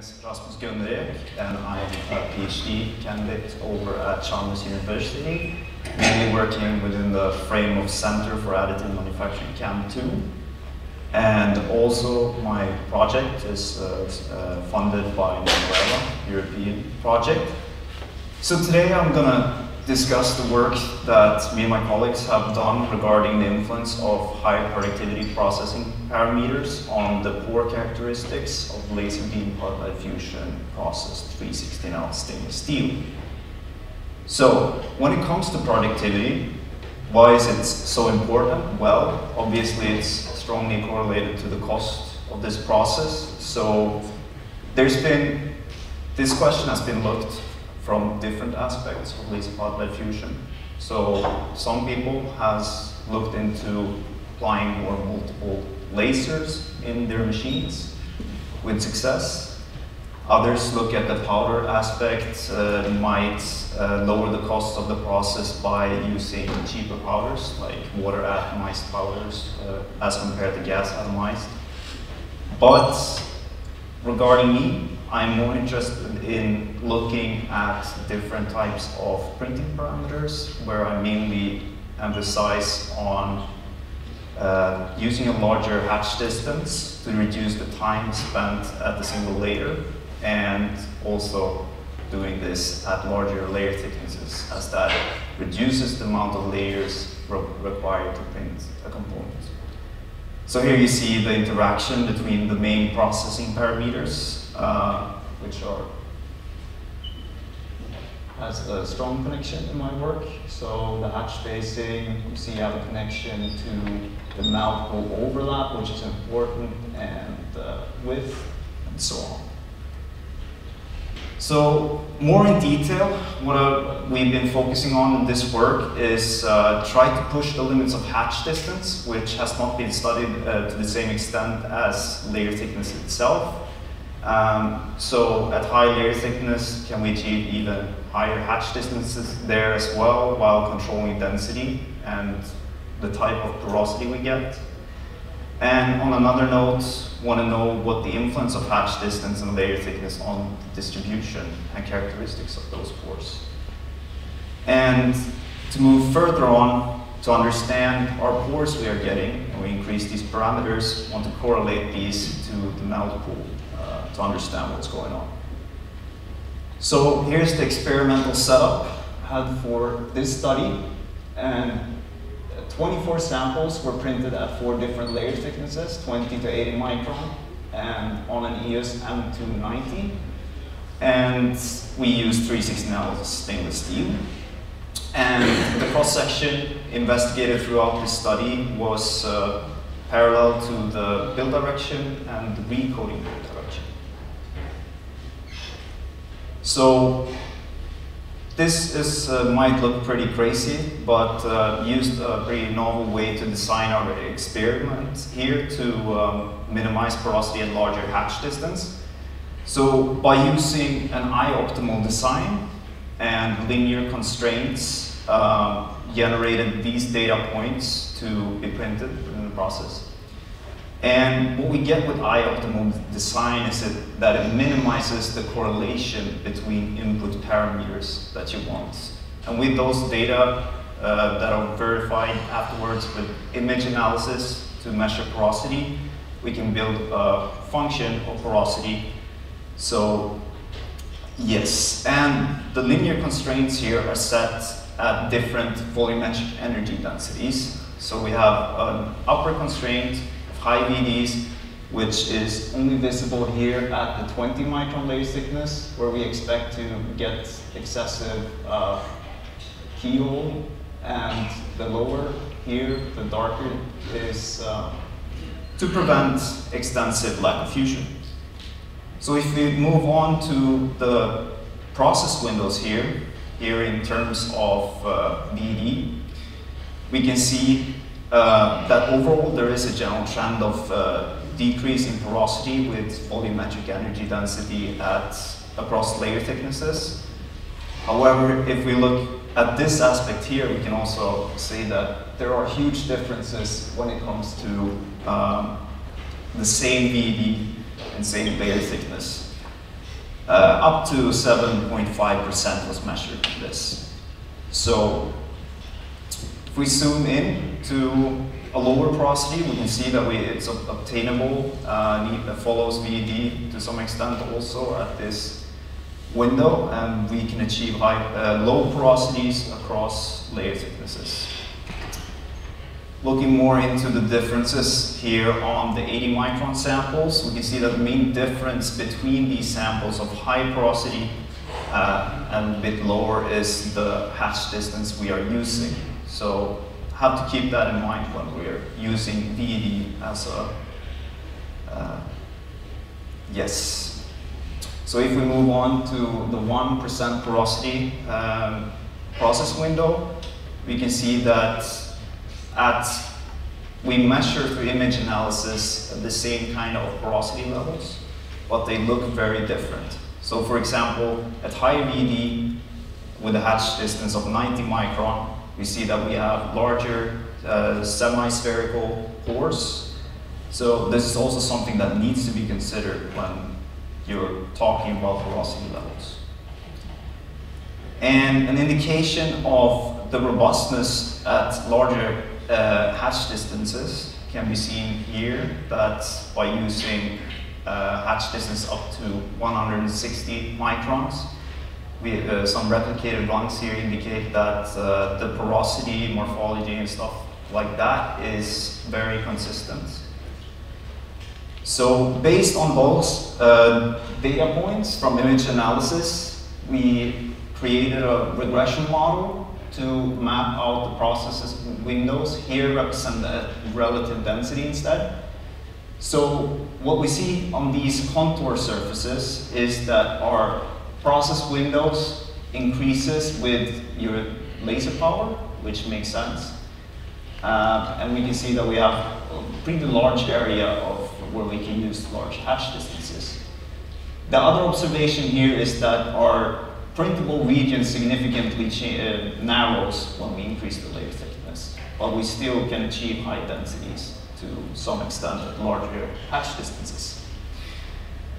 is Gunnerek, and I'm a PhD candidate over at Chalmers University, mainly working within the frame of Center for Additive Manufacturing CAM2. And also my project is funded by Gunnerek, European project. So today I'm going to discuss the work that me and my colleagues have done regarding the influence of high productivity processing parameters on the pore characteristics of laser beam particle diffusion processed 316L stainless steel. So when it comes to productivity, why is it so important? Well, obviously it's strongly correlated to the cost of this process. So this question has been looked from different aspects of laser particle diffusion. So some people has looked into applying more multiple lasers in their machines with success. Others look at the powder aspect, might lower the cost of the process by using cheaper powders like water atomized powders as compared to gas atomized. But regarding me, I'm more interested in looking at different types of printing parameters, where I mainly emphasize on using a larger hatch distance to reduce the time spent at the single layer, and also doing this at larger layer thicknesses, as that reduces the amount of layers required to print a component. So here you see the interaction between the main processing parameters, which has a strong connection in my work. So the hatch spacing, you see I have a connection to the mouth hole overlap, which is important, and width, and so on. So more in detail, what we've been focusing on in this work is try to push the limits of hatch distance, which has not been studied to the same extent as layer thickness itself. So at high layer thickness, can we achieve even higher hatch distances there as well, while controlling density and the type of porosity we get? And on another note, want to know what the influence of hatch distance and layer thickness on distribution and characteristics of those pores. And to move further on, to understand our pores we are getting, and we increase these parameters, want to correlate these to the melt pool to understand what's going on. So here's the experimental setup I had for this study, and 24 samples were printed at 4 different layer thicknesses, 20 to 80 micron, and on an EOS M290. And we used 316L stainless steel. And the cross-section investigated throughout this study was parallel to the build direction and the recoding build direction. So this might look pretty crazy, but used a pretty novel way to design our experiment here to minimize porosity at larger hatch distance. So by using an eye-optimal design and linear constraints, generated these data points to be printed in the process. And what we get with eye-optimal design is that it minimizes the correlation between input parameters that you want. And with those data that are verified afterwards with image analysis to measure porosity, we can build a function of porosity. So yes, and the linear constraints here are set at different volumetric energy densities. So we have an upper constraint, high VDs, which is only visible here at the 20 micron layer thickness, where we expect to get excessive keyhole, and the lower here, the darker, is to prevent extensive lack of fusion. So if we move on to the process windows here in terms of VD, we can see that overall there is a general trend of decrease in porosity with volumetric energy density across layer thicknesses. However, if we look at this aspect here, we can also say that there are huge differences when it comes to the same VD and same layer thickness. Up to 7.5% was measured in this. So if we zoom in to a lower porosity, we can see that it's obtainable, follows VED to some extent also at this window, and we can achieve low porosities across layer thicknesses. Looking more into the differences here on the 80 micron samples, we can see that the main difference between these samples of high porosity and a bit lower is the hatch distance we are using. So have to keep that in mind when we're using VED as a, yes. So if we move on to the 1% porosity process window, we can see that we measure through image analysis the same kind of porosity levels, but they look very different. So for example, at high VED with a hatch distance of 90 micron, we see that we have larger semi-spherical pores. So this is also something that needs to be considered when you're talking about porosity levels. And an indication of the robustness at larger hatch distances can be seen here, that by using hatch distance up to 160 microns, some replicated runs here indicate that the porosity, morphology, and stuff like that is very consistent. So based on those data points from image analysis, we created a regression model to map out the processes windows. Here represent the relative density instead. So what we see on these contour surfaces is that our process windows increases with your laser power, which makes sense. And we can see that we have a pretty large area of where we can use large hatch distances. The other observation here is that our printable region significantly narrows when we increase the layer thickness, but we still can achieve high densities to some extent at larger hatch distances.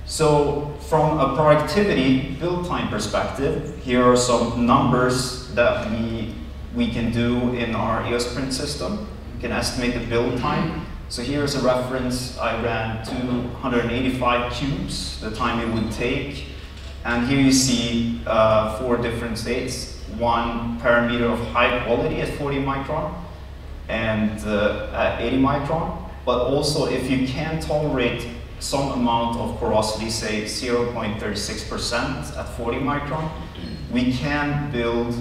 So from a productivity build time perspective, here are some numbers that we can do in our EOS print system. We can estimate the build time. So here's a reference. I ran 285 cubes, the time it would take. And here you see 4 different states. One parameter of high quality at 40 micron and at 80 micron. But also if you can tolerate some amount of porosity, say 0.36% at 40 micron, we can build,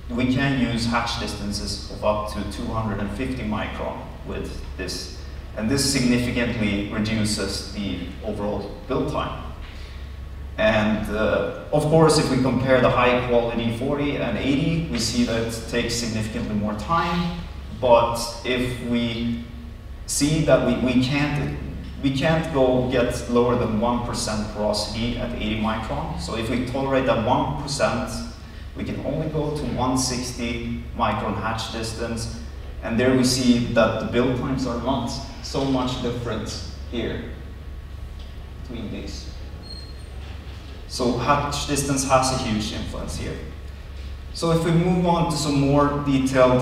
we can use hatch distances of up to 250 micron with this. And this significantly reduces the overall build time. And of course, if we compare the high quality 40 and 80, we see that it takes significantly more time. But if we see that we can't go get lower than 1% porosity at 80 micron. So if we tolerate that 1%, we can only go to 160 micron hatch distance. And there we see that the build times are not so much different here between these. So hatch distance has a huge influence here. So if we move on to some more detailed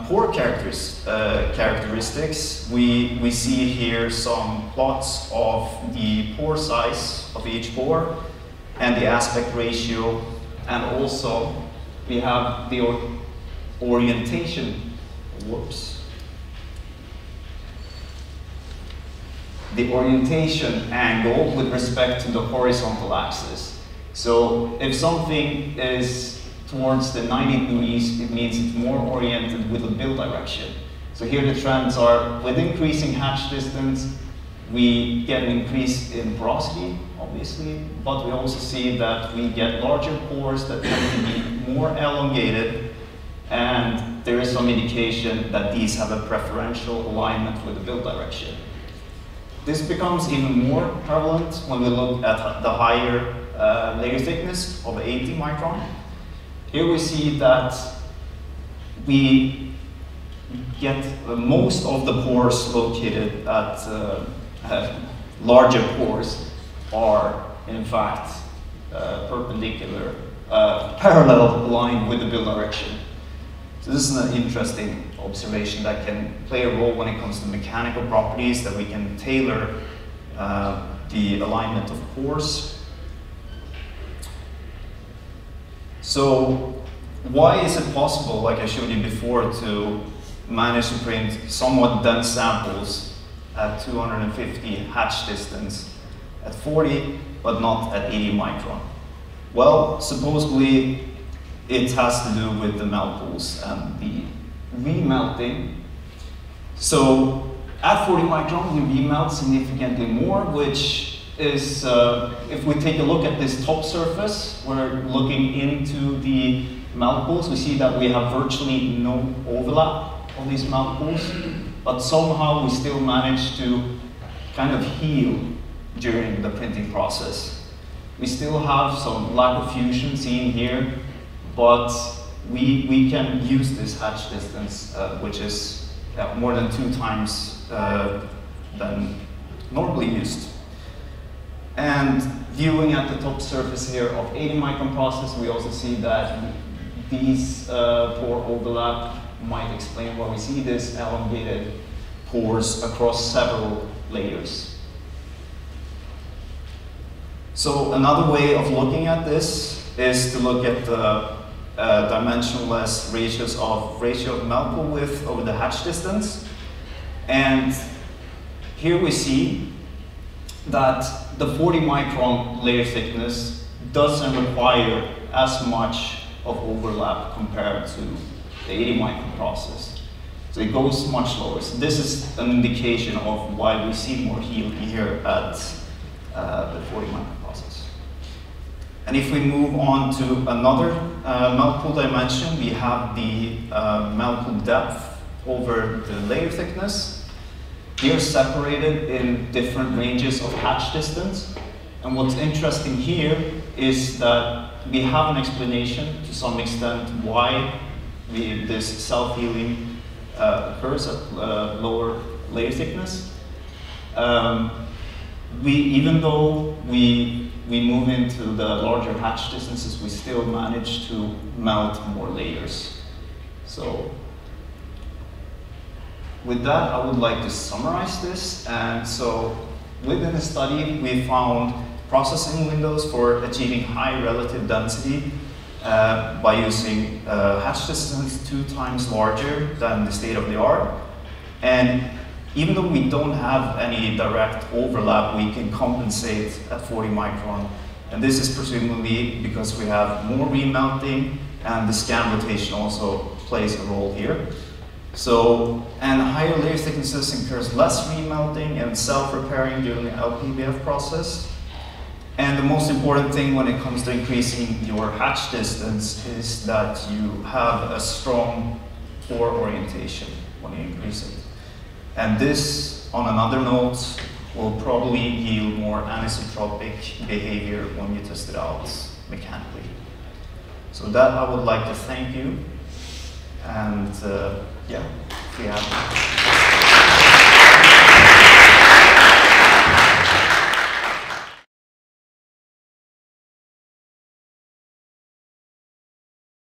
pore characteristics, we see here some plots of the pore size of each pore and the aspect ratio, and also we have the orientation, the orientation angle with respect to the horizontal axis. So if something is towards the 90 degrees, it means it's more oriented with the build direction. So here the trends are, with increasing hatch distance, we get an increase in porosity, obviously, but we also see that we get larger pores that tend to be more elongated, and there is some indication that these have a preferential alignment with the build direction. This becomes even more prevalent when we look at the higher layer thickness of 80 micron. Here we see that we get most of the pores located at larger pores are in fact parallel line with the build direction. So this is an interesting observation that can play a role when it comes to mechanical properties, that we can tailor the alignment of pores. So why is it possible, like I showed you before, to manage to print somewhat dense samples at 250 hatch distance at 40, but not at 80 micron? Well, supposedly it has to do with the melt pools and the remelting. So at 40 micron, we remelt significantly more, which is, if we take a look at this top surface, we're looking into the melt pools, we see that we have virtually no overlap of these melt pools, but somehow we still manage to kind of heal during the printing process. We still have some lack of fusion seen here, but we can use this hatch distance, which is more than 2 times than normally used. And viewing at the top surface here of 80 micron process, we also see that these pore overlap might explain why we see this elongated pores across several layers. So another way of looking at this is to look at the dimensionless ratio of melt pool width over the hatch distance. And here we see that the 40 micron layer thickness doesn't require as much of overlap compared to the 80 micron process. So it goes much lower. So this is an indication of why we see more heal here at the 40 micron process. And if we move on to another melt pool dimension, we have the melt pool depth over the layer thickness. Here separated in different ranges of hatch distance. And what's interesting here is that we have an explanation to some extent why this self-healing occurs at lower layer thickness. Even though we move into the larger hatch distances, we still manage to melt more layers. So with that, I would like to summarize this. And so within the study, we found processing windows for achieving high relative density by using hatch distance 2 times larger than the state of the art. And even though we don't have any direct overlap, we can compensate at 40 micron. And this is presumably because we have more remelting, and the scan rotation also plays a role here. So, and higher layer thicknesses incurs less remelting and self-repairing during the LPBF process. And the most important thing when it comes to increasing your hatch distance is that you have a strong pore orientation when you increase it. And this, on another note, will probably yield more anisotropic behavior when you test it out mechanically. So that I would like to thank you. And yeah, if you have